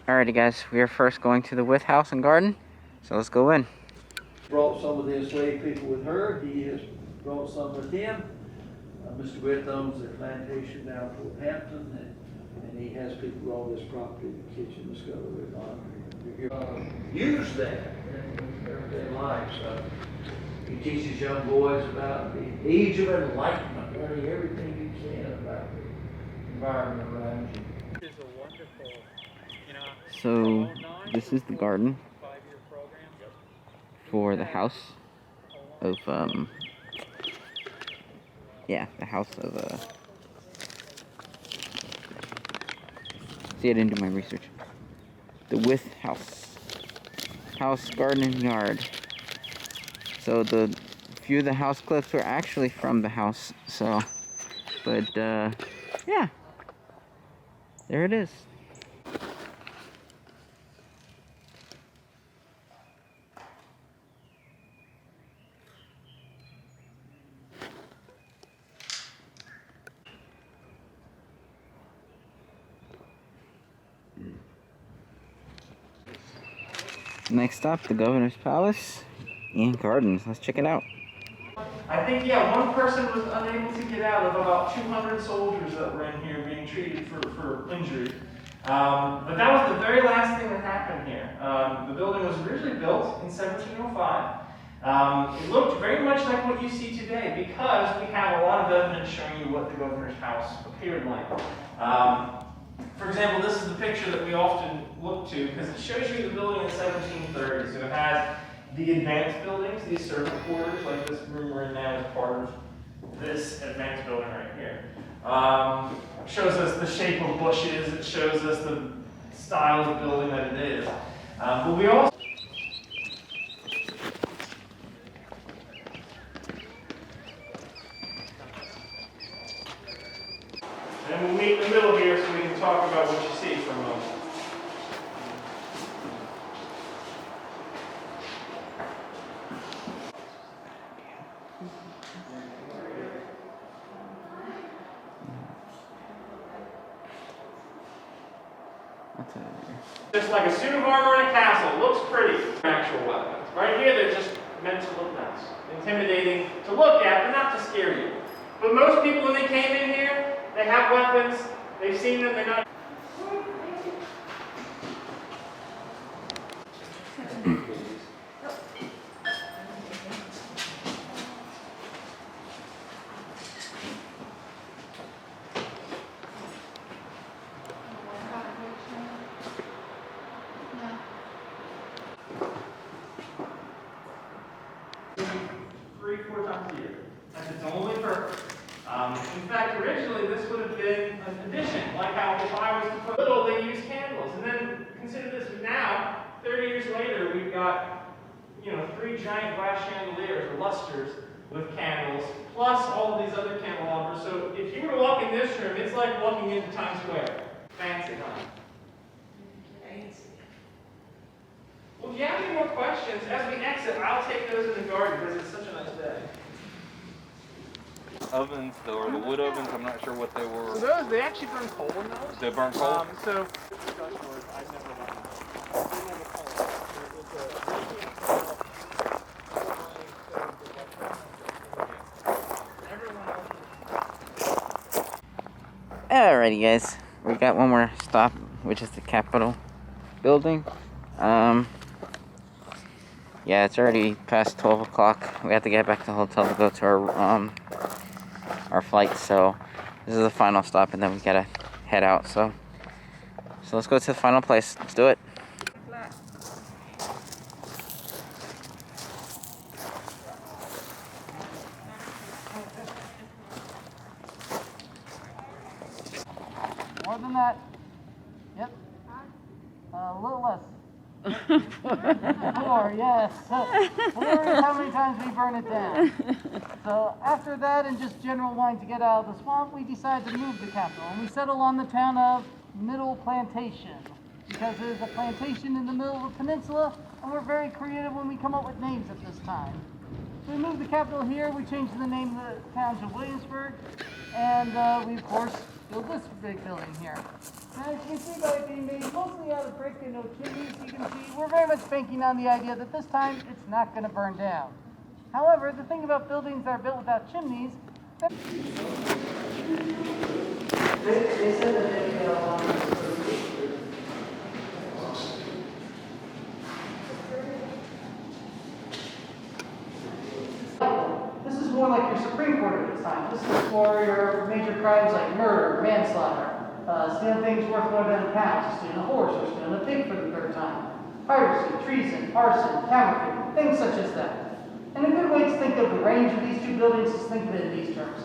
Alrighty guys, we are first going to the With House and Garden, so let's go in. Brought some of the enslaved people with her. He has brought some with him. Mr. Witt owns a plantation down toward Hampton, and he has people on this property, the kitchen, the scullery, laundry. Use that in everyday life. So he teaches young boys about the age of enlightenment, learning everything you can about the environment around you. So this is the garden for the house of the house of see, I didn't do my research. The With House, garden and yard. So the few of the house clips were actually from the house, so but yeah, there it is. Next stop, the Governor's Palace and Gardens. Let's check it out. I think, yeah, one person was unable to get out of about 200 soldiers that were in here being treated for injury. But that was the very last thing that happened here. The building was originally built in 1705. It looked very much like what you see today because we have a lot of evidence showing you what the governor's house appeared like. For example, this is the picture that we often look to because it shows you the building in 1730. So it has the advanced buildings, these servant quarters, like this room we're in now is part of this advanced building right here. It shows us the shape of bushes, it shows us the style of building that it is. But we also and we'll meet in the middle here so we can talk about what you see for a moment. Just like a suit of armor in a castle, it looks pretty. Actual weapons. Right here, they're just meant to look nice, intimidating to look at, but not to scare you. But most people, when they came in here, they have weapons, they've seen them, they're not. Four times a year. That's its only purpose. In fact, originally this would have been an addition, like how if I was to put little, they use candles. And then consider this, now, 30 years later, we've got, 3 giant glass chandeliers or lusters with candles, plus all of these other candelabras. So if you were to walk in this room, it's like walking into Times Square. Fancy, huh? Well, if you have any more questions, as we exit, I'll take those in the garden because it's such a nice day. Ovens, or the wood ovens, I'm not sure what they were. So they actually burn coal in those. They burn coal? So, I've never Alrighty guys, we got one more stop, which is the Capitol building. Yeah, it's already past 12 o'clock. We have to get back to the hotel to go to our flight, so this is the final stop and then we gotta head out. So let's go to the final place. Let's do it. More than that. Yep. A little less. 4, yes. 4 is how many times we burn it down. So after that and just general wanting to get out of the swamp, we decided to move the capital. And we settled on the town of Middle Plantation because there's a plantation in the middle of a peninsula and we're very creative when we come up with names at this time. So we moved the capital here, we changed the name of the town to Williamsburg, and we of course build this big building here. Now, as you can see by it being made mostly out of brick and no chimneys, you can see we're very much banking on the idea that this time it's not going to burn down. However, the thing about buildings that are built without chimneys, they said that they this is more like your Supreme Court at this time. This is for your major crimes like murder, manslaughter, stealing things worth more than a pound, stealing a horse or stealing a pig for the third time, piracy, treason, arson, counterfeit, things such as that. And a good way to think of the range of these two buildings is think of it in these terms.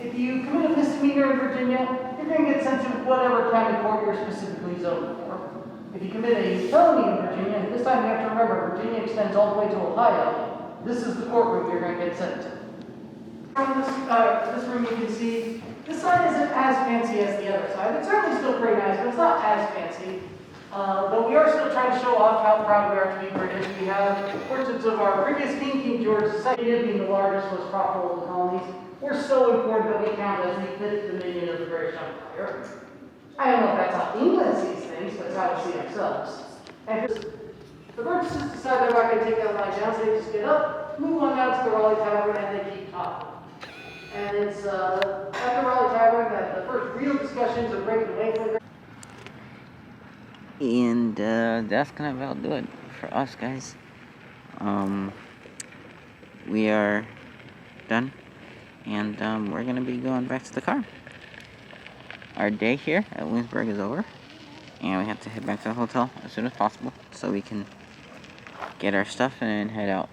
If you commit a misdemeanor in Virginia, you're going to get sent to whatever county court you're specifically zoned for. If you commit a felony in Virginia, and this time you have to remember, Virginia extends all the way to Ohio, this is the courtroom you're going to get sent to. From this room you can see, this side isn't as fancy as the other side. It's certainly still pretty nice, but it's not as fancy. But we are still trying to show off how proud we are to be British. We have portraits of our previous king, King George II, being the largest, most profitable of the colonies. We're so important that we count as the 5th dominion of the British Empire. I don't know if that's how England sees things, but it's how we see ourselves. And the Burgesses decide they're not going to take that line down, so they just get up, move on down to the Raleigh Tavern, and they keep talking. And it's at the Raleigh Tavern that the first real discussions are breaking away from the And that's gonna about do it for us, guys. We are done, and we're gonna be going back to the car. Our day here at Williamsburg is over, and we have to head back to the hotel as soon as possible so we can get our stuff and head out.